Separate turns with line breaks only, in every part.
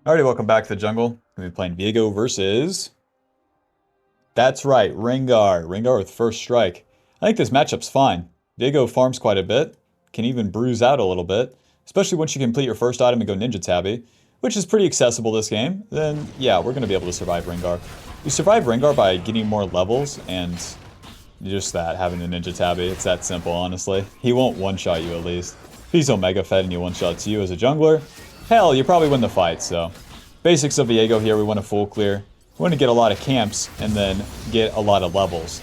Alrighty, welcome back to the jungle. We'll be playing Viego versus... That's right, Rengar. Rengar with first strike. I think this matchup's fine. Viego farms quite a bit, can even bruise out a little bit, especially once you complete your first item and go Ninja Tabby, which is pretty accessible this game. Then, yeah, we're going to be able to survive Rengar. You survive Rengar by getting more levels and just that, having the Ninja Tabby. It's that simple, honestly. He won't one-shot you at least. If he's Omega Fed and he one-shots you as a jungler, hell, you probably win the fight, so... Basics of Viego here, we want to full clear. We want to get a lot of camps and then get a lot of levels.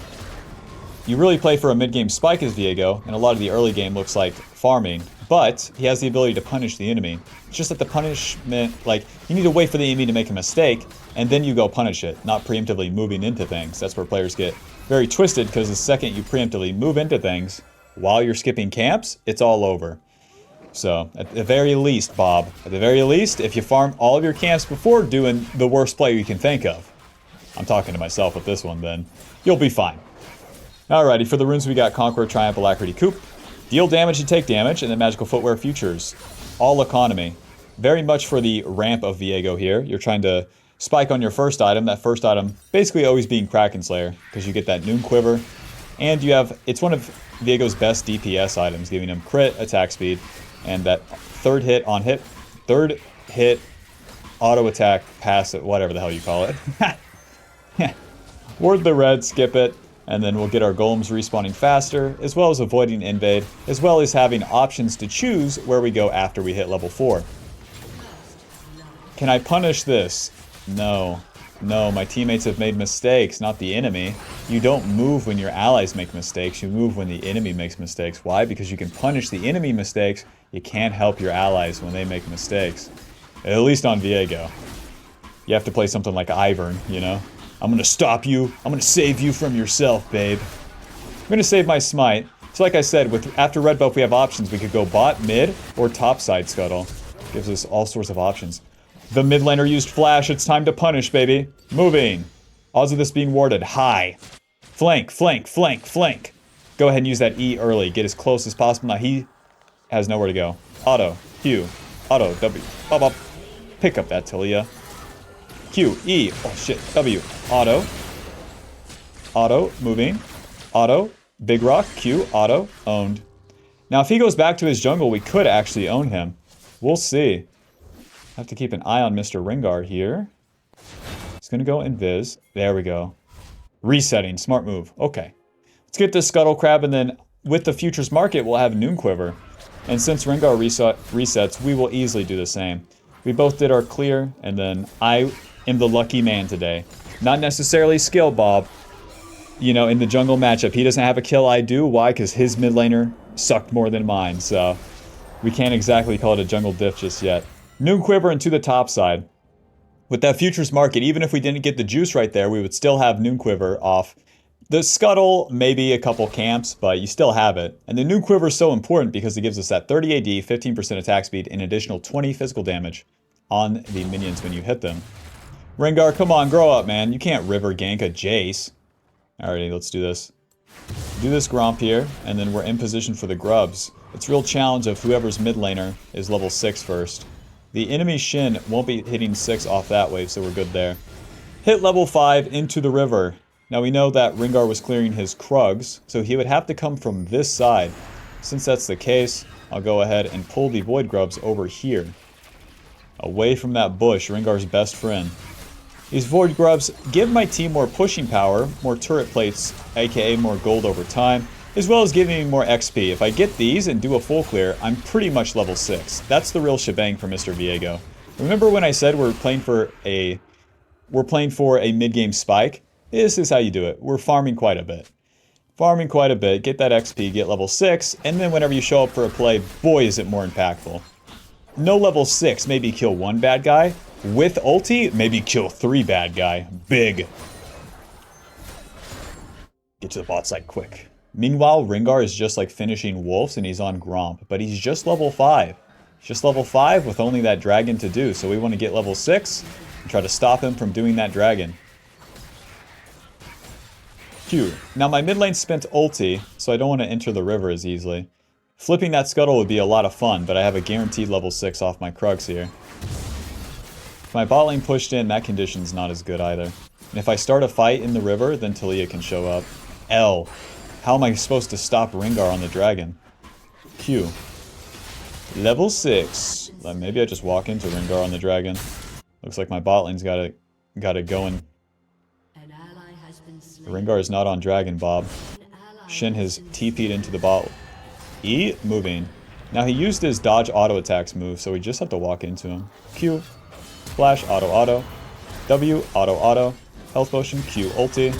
You really play for a mid-game spike as Viego, and a lot of the early game looks like farming, but he has the ability to punish the enemy. It's just that the punishment, like, you need to wait for the enemy to make a mistake, and then you go punish it, not preemptively moving into things. That's where players get very twisted, because the second you preemptively move into things, while you're skipping camps, it's all over. So, at the very least, Bob, at the very least, if you farm all of your camps before doing the worst play you can think of, I'm talking to myself with this one, then you'll be fine. Alrighty, for the runes we got Conqueror, Triumph, Alacrity, Coop. Deal damage and take damage, and then Magical Footwear Futures. All economy. Very much for the ramp of Viego here. You're trying to spike on your first item. That first item basically always being Kraken Slayer, because you get that Noon Quiver. And you have, it's one of Viego's best DPS items, giving him crit, attack speed, and that third hit, auto attack, pass it, whatever the hell you call it. Ward the red, skip it, and then we'll get our golems respawning faster, as well as avoiding invade, as well as having options to choose where we go after we hit level 4. Can I punish this? No. No, my teammates have made mistakes, not the enemy. You don't move when your allies make mistakes, you move when the enemy makes mistakes. Why? Because you can punish the enemy mistakes, you can't help your allies when they make mistakes. At least on Viego. You have to play something like Ivern, you know? I'm gonna stop you, I'm gonna save you from yourself, babe. I'm gonna save my smite. So like I said, after red buff we have options. We could go bot, mid, or topside scuttle. Gives us all sorts of options. The mid laner used flash, it's time to punish, baby. Moving. Odds of this being warded, high. Flank, flank, flank, flank. Go ahead and use that E early, get as close as possible. Now he has nowhere to go. Auto, Q, auto, W, up, up. Pick up that Tilia. Q, E, oh shit, W, auto. Auto, moving. Auto, big rock, Q, auto, owned. Now if he goes back to his jungle, we could actually own him. We'll see. Have to keep an eye on Mr. Rengar here. He's gonna go invis. There we go. Resetting, smart move. Okay. Let's get this Scuttle Crab, and then with the Futures Market, we'll have Noon Quiver. And since Rengar resets, we will easily do the same. We both did our clear, and then I am the lucky man today. Not necessarily skill, Bob. You know, in the jungle matchup, he doesn't have a kill, I do. Why? Because his mid laner sucked more than mine, so we can't exactly call it a jungle diff just yet. Noon Quiver into the top side. With that Futures Market, even if we didn't get the juice right there, we would still have Noon Quiver off. The Scuttle, maybe a couple camps, but you still have it. And the Noon Quiver is so important because it gives us that 30 AD, 15% attack speed, and additional 20 physical damage on the minions when you hit them. Rengar, come on, grow up, man. You can't river gank a Jace. Alrighty, let's do this. Do this Gromp here, and then we're in position for the grubs. It's a real challenge of whoever's mid laner is level 6 first. The enemy Shin won't be hitting 6 off that wave, so we're good there. Hit level 5 into the river. Now we know that Rengar was clearing his Krugs, so he would have to come from this side. Since that's the case, I'll go ahead and pull the Void Grubs over here. Away from that bush, Rengar's best friend. These Void Grubs give my team more pushing power, more turret plates, aka more gold over time, as well as giving me more XP. If I get these and do a full clear, I'm pretty much level 6. That's the real shebang for Mr. Viego. Remember when I said we're playing for a mid-game spike? This is how you do it. We're farming quite a bit. Farming quite a bit, get that XP, get level 6, and then whenever you show up for a play, boy is it more impactful. No level 6, maybe kill 1 bad guy. With ulti, maybe kill 3 bad guy. Big. Get to the bot side quick. Meanwhile, Rengar is just like finishing Wolves and he's on Gromp, but he's just level 5. He's just level 5 with only that dragon to do, so we want to get level 6 and try to stop him from doing that dragon. Q. Now my mid lane spent ulti, so I don't want to enter the river as easily. Flipping that scuttle would be a lot of fun, but I have a guaranteed level 6 off my Krugs here. If my bot lane pushed in, that condition's not as good either. And if I start a fight in the river, then Talia can show up. L. How am I supposed to stop Rengar on the dragon? Q. Level 6. Maybe I just walk into Rengar on the dragon. Looks like my bot lane's got it going. Rengar is not on dragon, Bob. Shin has TP'd into the bot. E. Moving. Now he used his dodge auto attacks move, so we just have to walk into him. Q. Flash, auto, auto. W, auto, auto. Health potion, Q, ulti.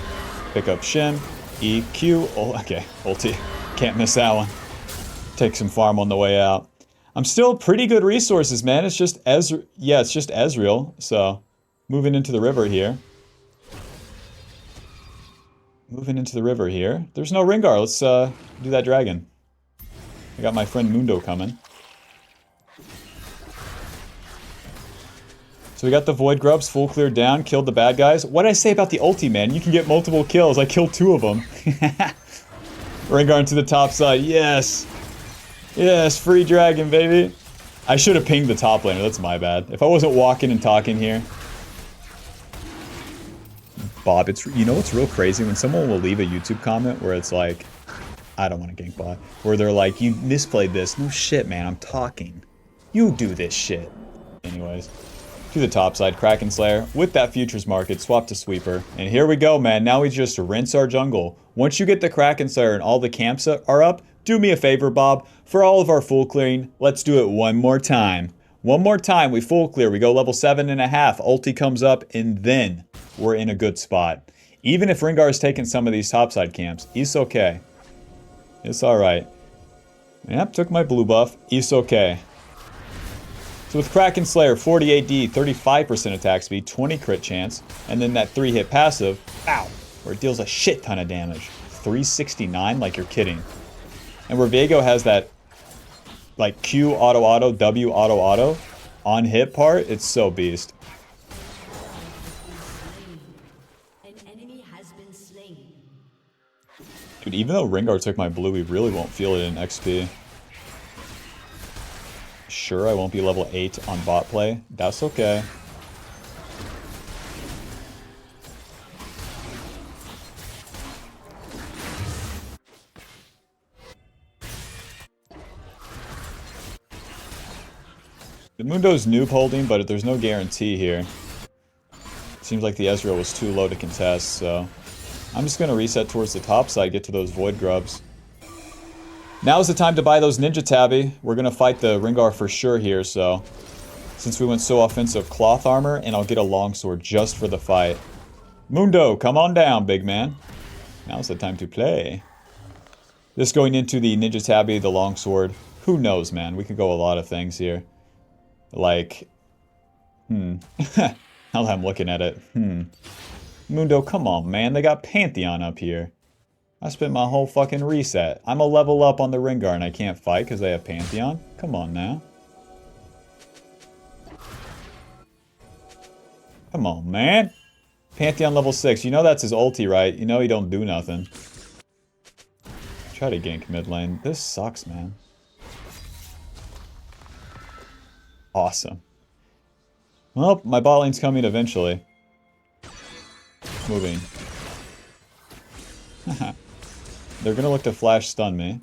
Pick up Shin. E, Q, okay, ulti. Can't miss that one. Take some farm on the way out. I'm still pretty good resources, man. It's just it's just Ezreal. So, moving into the river here. Moving into the river here. There's no Rengar. Let's do that dragon. I got my friend Mundo coming. So we got the Void Grubs full cleared down, killed the bad guys. What did I say about the ulti, man? You can get multiple kills. I killed 2 of them. Rengar into the top side. Yes. Yes, free dragon, baby. I should have pinged the top laner. That's my bad. If I wasn't walking and talking here. Bob, you know what's real crazy? When someone will leave a YouTube comment where it's like, I don't want to gank bot. Where they're like, you misplayed this. No shit, man. I'm talking. You do this shit. Anyways. To the top side, Kraken Slayer. With that futures market, swap to Sweeper. And here we go, man. Now we just rinse our jungle. Once you get the Kraken Slayer and all the camps are up, do me a favor, Bob. For all of our full clearing, let's do it one more time. One more time, we full clear. We go level 7.5. Ulti comes up, and then we're in a good spot. Even if Rengar is taking some of these topside camps, it's okay. It's alright. Yep, took my blue buff. It's okay. So with Kraken Slayer, 40 AD, 35% attack speed, 20 crit chance, and then that 3-hit passive, ow, where it deals a shit ton of damage. 369, like you're kidding. And where Veigo has that, like, Q auto-auto, W auto-auto, on hit part, it's so beast. Dude, even though Rengar took my blue, we really won't feel it in XP. Sure, I won't be level 8 on bot play. That's okay. The Mundo's noob holding, but there's no guarantee here. Seems like the Ezreal was too low to contest, so I'm just going to reset towards the top side, get to those Void Grubs. Now's the time to buy those Ninja Tabby. We're going to fight the Rengar for sure here, so since we went so offensive, cloth armor, and I'll get a longsword just for the fight. Mundo, come on down, big man. Now's the time to play. This going into the Ninja Tabby, the longsword. Who knows, man? We could go a lot of things here. Like, now that I'm looking at it, Mundo, come on, man. They got Pantheon up here. I spent my whole fucking reset. I'm a level up on the Rengar and I can't fight because they have Pantheon? Come on now. Come on, man. Pantheon level 6. You know that's his ulti, right? You know he don't do nothing. Try to gank mid lane. This sucks, man. Awesome. Well, my bot lane's coming eventually. Moving. They're gonna look to flash stun me.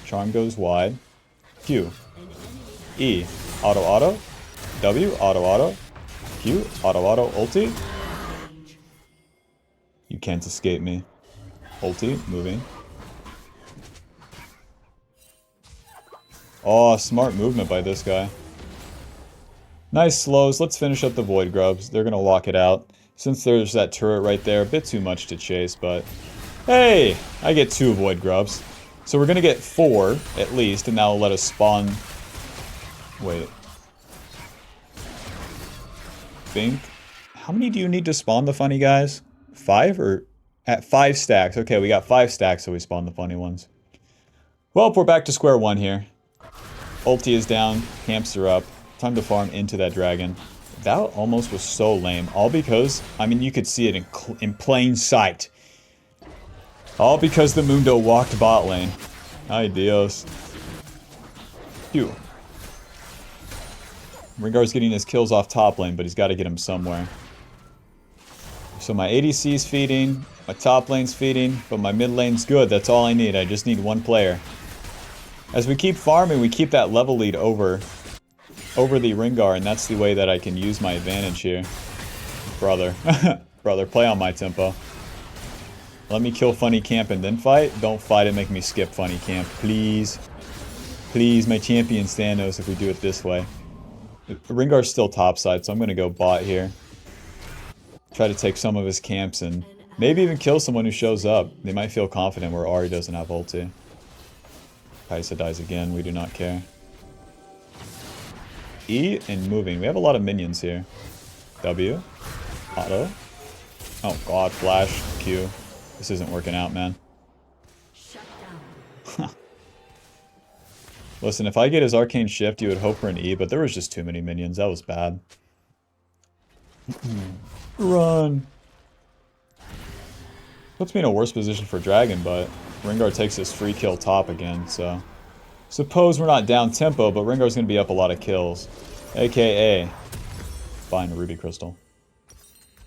Charm goes wide. Q. E. Auto auto. W. Auto auto. Q. Auto auto. Ulti. You can't escape me. Ulti. Moving. Oh, smart movement by this guy. Nice slows. Let's finish up the Void Grubs. They're gonna walk it out. Since there's that turret right there, a bit too much to chase, but hey, I get 2 Void Grubs. So we're gonna get 4 at least, and that'll let us spawn. Wait. Think. How many do you need to spawn the funny guys? 5 or at 5 stacks? Okay, we got 5 stacks, so we spawn the funny ones. Well, we're back to square one here. Ulti is down, camps are up. Time to farm into that dragon. That almost was so lame. All because, I mean, you could see it in plain sight. All because the Mundo walked bot lane. Ay Dios. Phew. Rengar's getting his kills off top lane, but he's got to get them somewhere. So my ADC's feeding, my top lane's feeding, but my mid lane's good. That's all I need. I just need one player. As we keep farming, we keep that level lead over the Rengar, and that's the way that I can use my advantage here. Brother. Brother, play on my tempo. Let me kill funny camp and then fight. Don't fight and make me skip funny camp, please. Please, my champion Thanos, if we do it this way. Rengar's still topside, so I'm going to go bot here. Try to take some of his camps and maybe even kill someone who shows up. They might feel confident where Ahri doesn't have ulti. Kai'Sa dies again, we do not care. E and moving. We have a lot of minions here. W. Auto. Oh god, flash. Q. This isn't working out, man. Listen, if I get his arcane shift, you would hope for an E, but there was just too many minions. That was bad. Run. Puts me in a worse position for Dragon, but Rengar takes his free kill top again, so... Suppose we're not down tempo, but Rengar's going to be up a lot of kills. AKA... Buying a Ruby Crystal.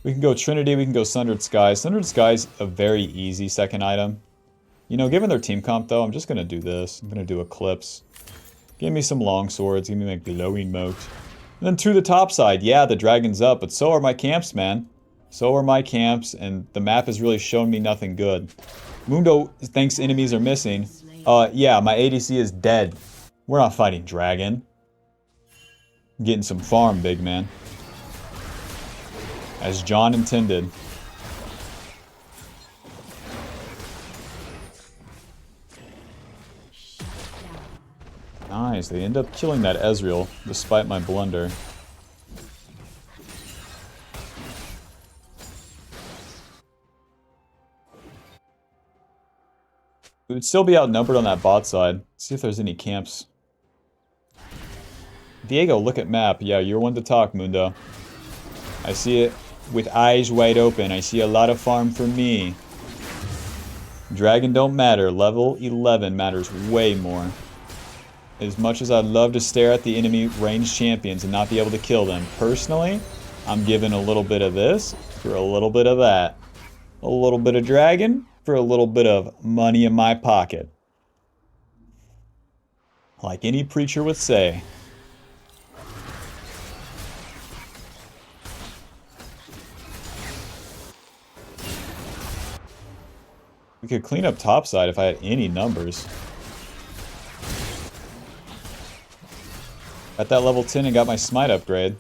We can go Trinity, we can go Sundered Skies. Sundered Skies, a very easy second item. You know, given their team comp, though, I'm just going to do this. I'm going to do Eclipse. Give me some long swords. Give me my glowing moat. And then to the top side. Yeah, the dragon's up, but so are my camps, man. So are my camps, and the map has really shown me nothing good. Mundo thinks enemies are missing. Yeah, my ADC is dead. We're not fighting dragon. I'm getting some farm, big man. As John intended. Nice, they end up killing that Ezreal, despite my blunder. We would still be outnumbered on that bot side. Let's see if there's any camps. Viego, look at map. Yeah, you're one to talk, Mundo. I see it with eyes wide open. I see a lot of farm for me. Dragon don't matter. Level 11 matters way more. As much as I'd love to stare at the enemy ranged champions and not be able to kill them, personally, I'm giving a little bit of this for a little bit of that. A little bit of dragon for a little bit of money in my pocket. Like any preacher would say. We could clean up topside if I had any numbers. At that level 10 and got my smite upgrade.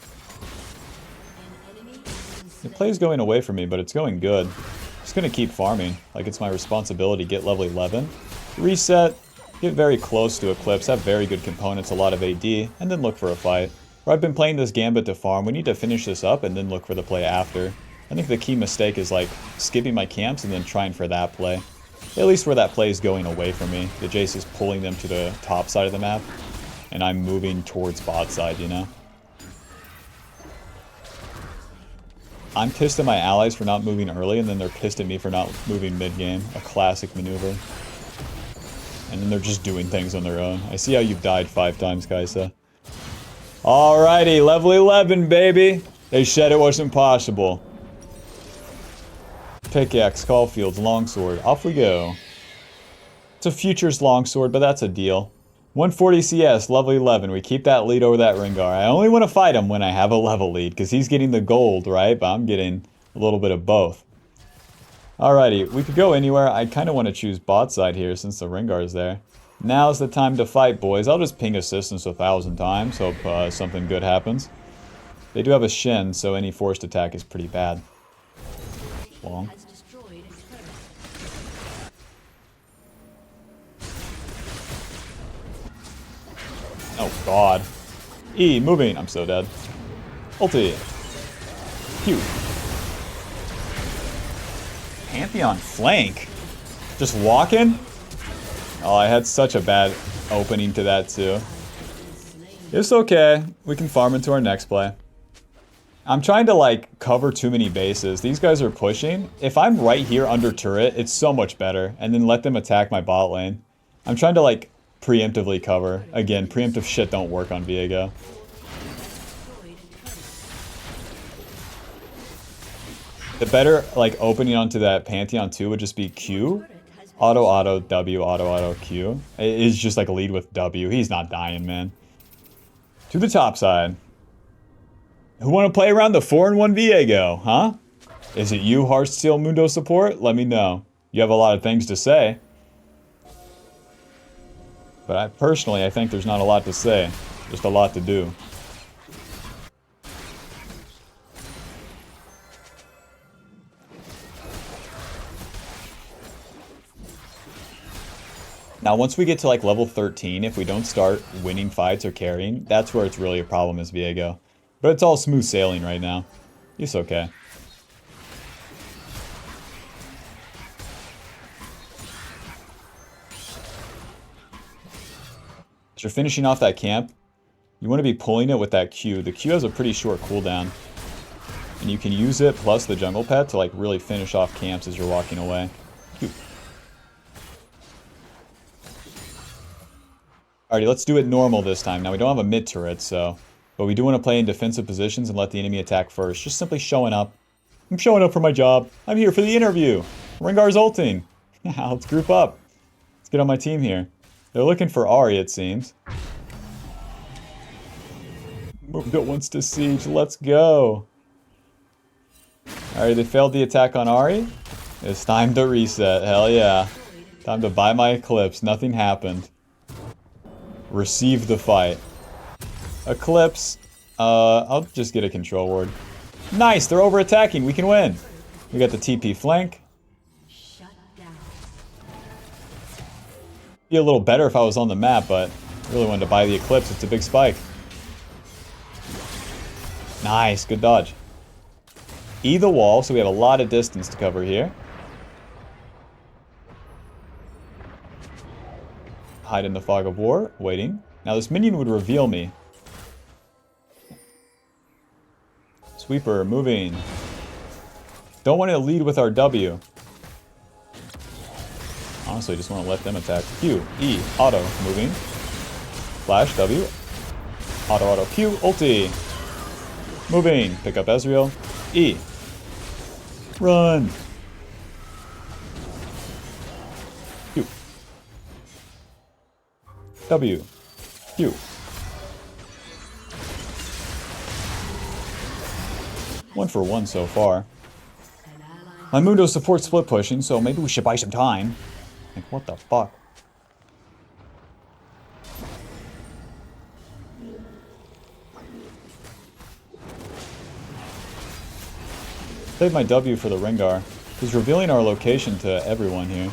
The play's going away from me, but it's going good. Just gonna keep farming, like it's my responsibility. Get level 11, reset, get very close to Eclipse, have very good components, a lot of AD, and then look for a fight. Or I've been playing this gambit to farm. We need to finish this up and then look for the play after. I think the key mistake is like skipping my camps and then trying for that play. At least where that play is going away from me. The Jace is pulling them to the top side of the map. And I'm moving towards bot side, you know? I'm pissed at my allies for not moving early, and then they're pissed at me for not moving mid-game. A classic maneuver. And then they're just doing things on their own. I see how you've died 5 times, Kai'Sa. Alrighty, level 11, baby! They said it wasn't possible. Pickaxe, Caulfield's, longsword. Off we go. It's a Futures longsword, but that's a deal. 140 CS, level 11. We keep that lead over that Rengar. I only want to fight him when I have a level lead, because he's getting the gold, right? But I'm getting a little bit of both. Alrighty, we could go anywhere. I kind of want to choose bot side here, since the Rengar's there. Now's the time to fight, boys. I'll just ping assistance 1,000 times, hope something good happens. They do have a Shen, so any forced attack is pretty bad. Long. Oh god. E, moving. I'm so dead. Ulti. Q. Pantheon flank. Just walking? Oh, I had such a bad opening to that too. It's okay. We can farm into our next play. I'm trying to like cover too many bases. These guys are pushing. If I'm right here under turret, it's so much better. And then let them attack my bot lane. I'm trying to like preemptively cover. Again, preemptive shit don't work on Viego. The better, like, opening onto that Pantheon 2 would just be Q. Auto, auto, W, auto, auto, Q. It is just like a lead with W. He's not dying, man. To the top side. Who want to play around the 4-1 Viego, huh? Is it you, Heartsteel Mundo support? Let me know. You have a lot of things to say. But personally, I think there's not a lot to say. Just a lot to do. Now, once we get to like level 13, if we don't start winning fights or carrying, that's where it's really a problem as Viego. But it's all smooth sailing right now. It's okay. As you're finishing off that camp, you want to be pulling it with that Q. The Q has a pretty short cooldown. And you can use it plus the jungle pet to like really finish off camps as you're walking away. Q. Alrighty, let's do it normal this time. Now, we don't have a mid turret, so... But we do want to play in defensive positions and let the enemy attack first. Just simply showing up. I'm showing up for my job. I'm here for the interview. Rengar's ulting. Let's group up. Let's get on my team here. They're looking for Ahri, it seems. Mundo wants to siege. Let's go. Alright, they failed the attack on Ahri. It's time to reset. Hell yeah. Time to buy my Eclipse. Nothing happened. Receive the fight. Eclipse. I'll just get a control ward. Nice, they're over attacking. We can win. We got the TP flank. Be a little better if I was on the map, but I really wanted to buy the Eclipse. It's a big spike. Nice, good dodge. E the wall, so we have a lot of distance to cover here. Hide in the fog of war, waiting. Now this minion would reveal me. Sweeper, moving. Don't want to lead with our W. Honestly, just want to let them attack. Q, E, auto, moving. Flash, W. Auto, auto, Q, ulti. Moving, pick up Ezreal. E. Run. Q. W. Q. One for one so far. My Mundo supports split pushing, so maybe we should buy some time. Like, what the fuck? Save my W for the Rengar. He's revealing our location to everyone here.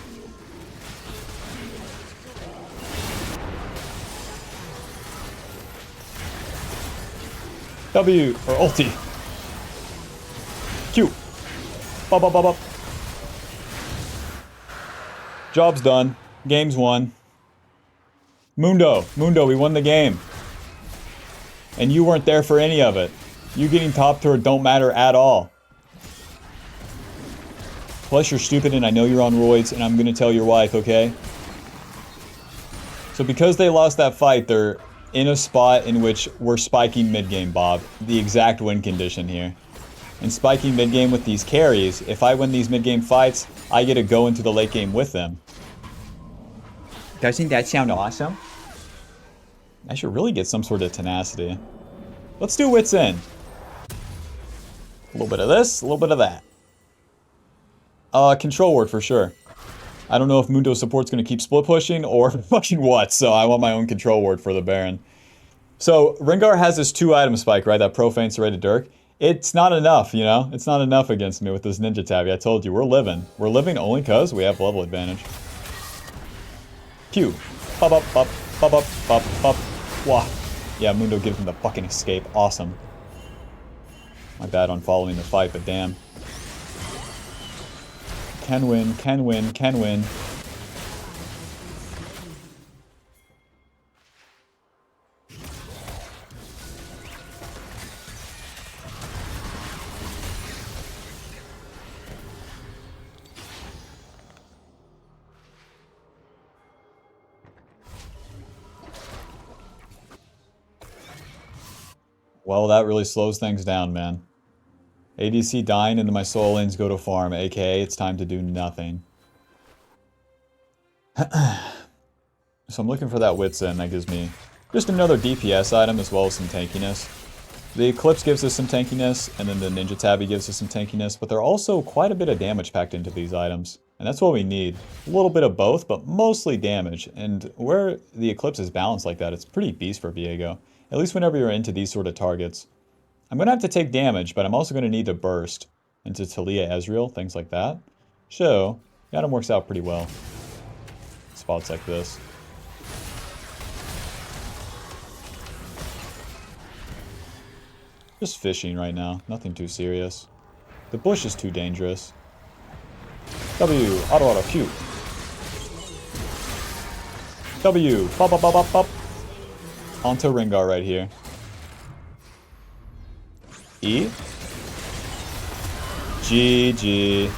W, or ulti. Q. Bop, bop, bop, bop. Job's done. Game's won. Mundo, we won the game. And you weren't there for any of it. You getting top turret don't matter at all. Plus you're stupid and I know you're on roids and I'm gonna tell your wife, okay? So because they lost that fight, they're in a spot in which we're spiking mid-game, Bob. The exact win condition here. And spiking mid-game with these carries, if I win these mid-game fights, I get to go into the late game with them. Doesn't that sound awesome? I should really get some sort of tenacity. Let's do Wits In. A little bit of this, a little bit of that. Control ward for sure. I don't know if Mundo support's gonna keep split pushing or fucking what, so I want my own control ward for the Baron. So, Rengar has this 2-item spike, right? That Profane Serrated Dirk. It's not enough, you know? It's not enough against me with this Ninja Tabby. I told you, we're living. We're living only because we have level advantage. Q. Pop up, pop, pop up, pop, pop. Wah. Yeah, Mundo gives him the fucking escape. Awesome. My bad on following the fight, but damn. Can win, can win, can win. Well, that really slows things down, man. ADC dying into my soul lanes go to farm, aka it's time to do nothing. So I'm looking for that Wits End. That gives me just another DPS item as well as some tankiness. The Eclipse gives us some tankiness, and then the Ninja Tabby gives us some tankiness, but there are also quite a bit of damage packed into these items. And that's what we need. A little bit of both, but mostly damage. And where the Eclipse is balanced like that, it's pretty beast for Viego. At least whenever you're into these sort of targets. I'm going to have to take damage, but I'm also going to need to burst into Talia Ezreal, things like that. So, the item works out pretty well. Spots like this. Just fishing right now, nothing too serious. The bush is too dangerous. W, auto, Q. W, bop, bop, bop, bop, bop. Onto Rengar right here. E. GG.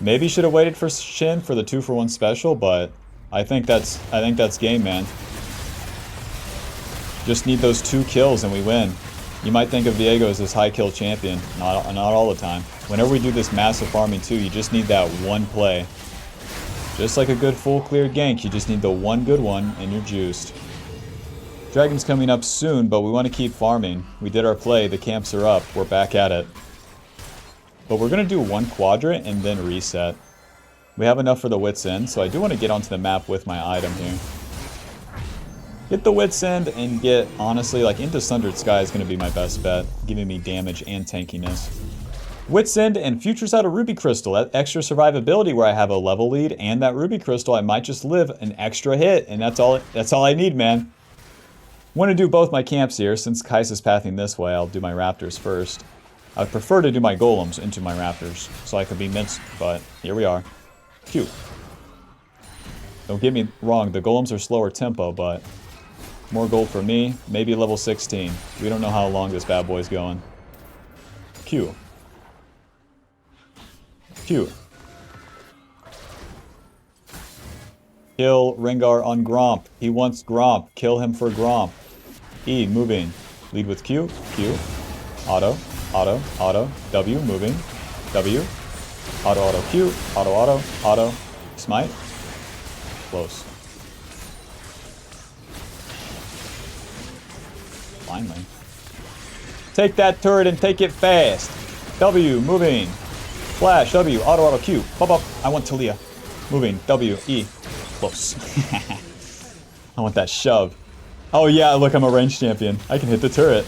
Maybe should have waited for Shin for the 2-for-1 special, but I think that's game, man. Just need those 2 kills and we win. You might think of Viego as this high kill champion. Not all the time. Whenever we do this massive farming too, you just need that one play. Just like a good full clear gank, you just need the one good one and you're juiced. Dragon's coming up soon, but we want to keep farming. We did our play, the camps are up, we're back at it. But we're going to do 1 quadrant and then reset. We have enough for the Wits End, so I do want to get onto the map with my item here. Get the Wits End and get, honestly, like into Sundered Sky is going to be my best bet, giving me damage and tankiness. Wits End and Futures out of Ruby Crystal, that extra survivability where I have a level lead, and that Ruby Crystal I might just live an extra hit, and that's all I need, man. Want to do both my camps here. Since Kais is pathing this way, I'll do my Raptors first. I would prefer to do my Golems into my Raptors, so I could be minced, but here we are. Q. Don't get me wrong, the Golems are slower tempo, but more gold for me, maybe level 16. We don't know how long this bad boy's going. Q. Q. Kill Rengar on Gromp. He wants Gromp. Kill him for Gromp. E, moving. Lead with Q. Q. Auto. Auto. Auto. W, moving. W. Auto, auto, Q. Auto, auto. Auto. Smite. Close. Finally. Take that turret and take it fast. W, moving. Flash, W, auto, auto, Q. Bop, bop. I want Talia. Moving. W, E. Close. I want that shove. Oh yeah, look, I'm a ranged champion. I can hit the turret.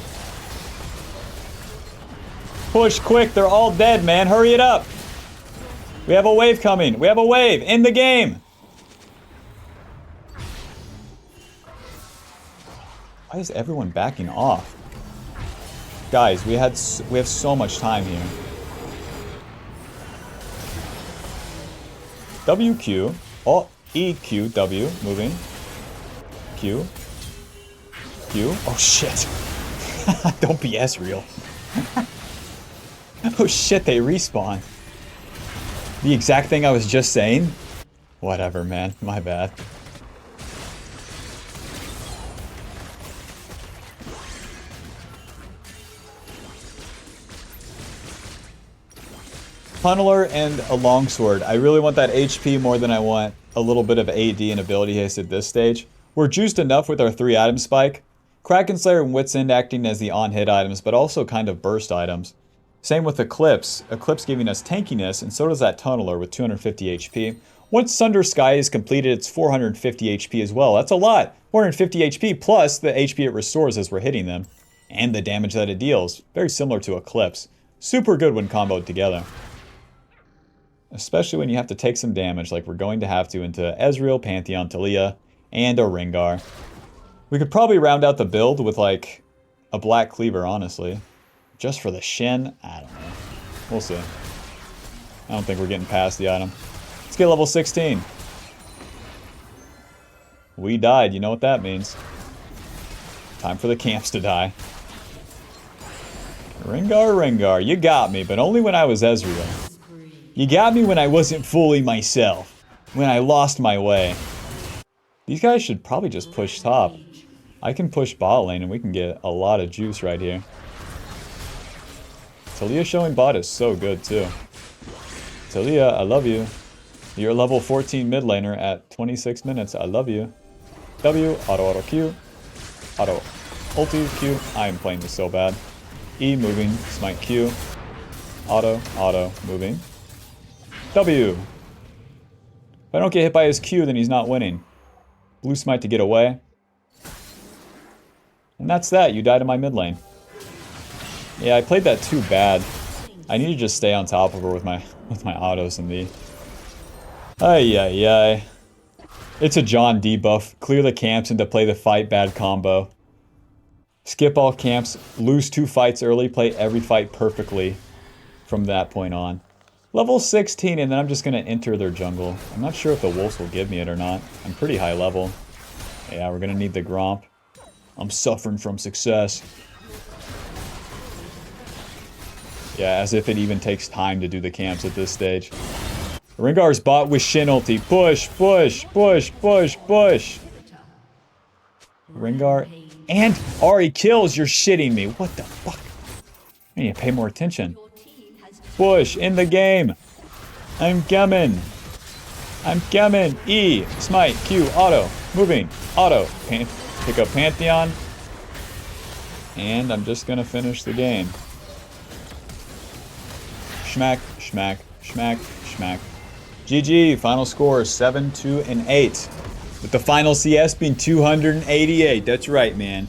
Push quick, they're all dead, man. Hurry it up. We have a wave coming. We have a wave in the game. Why is everyone backing off? Guys, we have so much time here. WQ. Oh, EQ, W, moving. Q. Q. Oh shit. Don't be Ezreal. Oh shit, they respawn. The exact thing I was just saying? Whatever, man. My bad. Tunneler and a longsword. I really want that HP more than I want a little bit of AD and ability haste at this stage. We're juiced enough with our 3-item spike. Kraken Slayer and Wits End acting as the on-hit items, but also kind of burst items. Same with Eclipse. Eclipse giving us tankiness, and so does that Tunneler with 250 HP. Once Sunder Sky is completed, it's 450 HP as well. That's a lot. 450 HP plus the HP it restores as we're hitting them. And the damage that it deals. Very similar to Eclipse. Super good when comboed together. Especially when you have to take some damage like we're going to have to into Ezreal, Pantheon, Talia, and a Rengar. We could probably round out the build with like a Black Cleaver, honestly. Just for the Shin? I don't know. We'll see. I don't think we're getting past the item. Let's get level 16. We died, you know what that means. Time for the camps to die. Rengar, Rengar, you got me, but only when I was Ezreal. You got me when I wasn't fully myself. When I lost my way. These guys should probably just push top. I can push bot lane and we can get a lot of juice right here. Talia showing bot is so good too. Talia, I love you. You're a level 14 mid laner at 26 minutes. I love you. W, auto Q, auto ulti Q. I am playing this so bad. E, moving, smite Q, auto, moving. W. If I don't get hit by his Q, then he's not winning. Blue smite to get away. And that's that. You died in my mid lane. Yeah, I played that too bad. I need to just stay on top of her with my autos and the... Ay. It's a John debuff. Clear the camps and to play the fight bad combo. Skip all camps, lose 2 fights early, play every fight perfectly from that point on. Level 16, and then I'm just going to enter their jungle. I'm not sure if the wolves will give me it or not. I'm pretty high level. Yeah, we're going to need the Gromp. I'm suffering from success. Yeah, as if it even takes time to do the camps at this stage. Rengar's bot with Shin ulti. Push. Rengar and Ahri kills. You're shitting me. What the fuck? I need to pay more attention. Push in the game. I'm coming. E, smite, Q, auto, moving, auto. Pick up Pantheon. And I'm just gonna finish the game. Schmack. GG, final score 7-2-8. With the final CS being 288. That's right, man.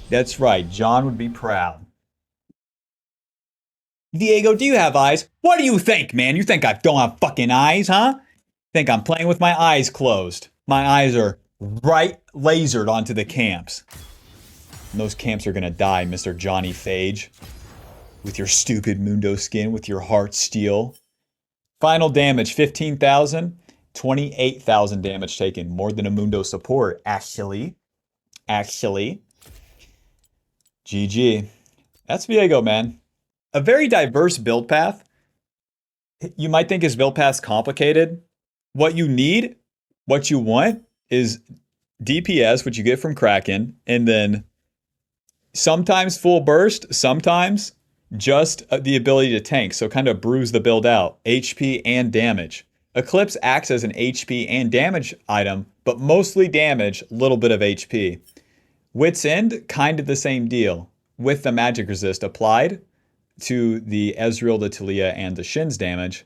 That's right. John would be proud. Viego, do you have eyes? What do you think, man? You think I don't have fucking eyes, huh? Think I'm playing with my eyes closed. My eyes are right lasered onto the camps. And those camps are gonna die, Mr. Johnny Phage. With your stupid Mundo skin, with your heart steel. Final damage, 15,000. 28,000 damage taken. More than a Mundo support, actually. GG. That's Viego, man. A very diverse build path. You might think his build path's complicated. What you need, what you want, is DPS, which you get from Kraken, and then sometimes full burst, sometimes just the ability to tank, so kind of bruise the build out, HP and damage. Eclipse acts as an HP and damage item, but mostly damage, little bit of HP. Wit's End, kind of the same deal, with the magic resist applied to the Ezreal, the Talia, and the Shin's damage.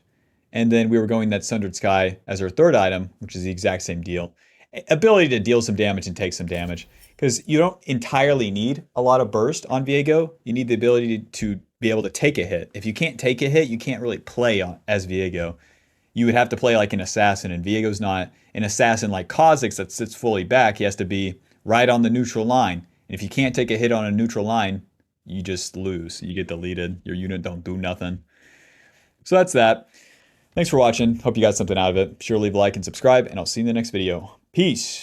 And then we were going that Sundered Sky as our third item, which is the exact same deal. Ability to deal some damage and take some damage. Because you don't entirely need a lot of burst on Viego. You need the ability to be able to take a hit. If you can't take a hit, you can't really play as Viego. You would have to play like an assassin, and Viego's not an assassin like Kha'Zix that sits fully back. He has to be right on the neutral line. And if you can't take a hit on a neutral line, you just lose. You get deleted. Your unit don't do nothing. So that's that. Thanks for watching. Hope you got something out of it. Be sure to leave a like and subscribe, and I'll see you in the next video. Peace.